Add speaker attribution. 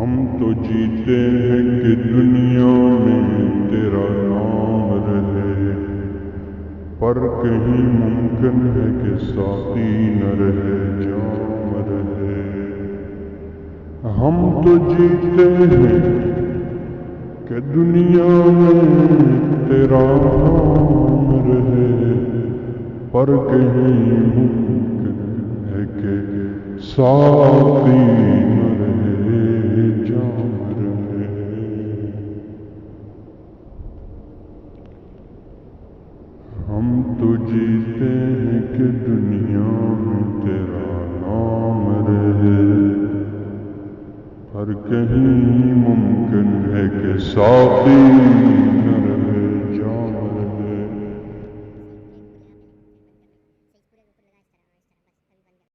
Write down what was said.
Speaker 1: ہم تو جیتے ہیں کہ دنیا میں تیرا نام رہے، پر کہیں ممکن ہے کہ ساقی نہ رہے جام رہے۔ ہم تو جیتے ہیں کہ دنیا میں تیرا نام رہے، پر کہیں ممکن ہے کہ ساقی نہ رہے جام رہے۔ ہم تو جیتے ہیں کہ دنیا میں تیرا نام رہے، پر کہیں ممکن ہے کہ ساقی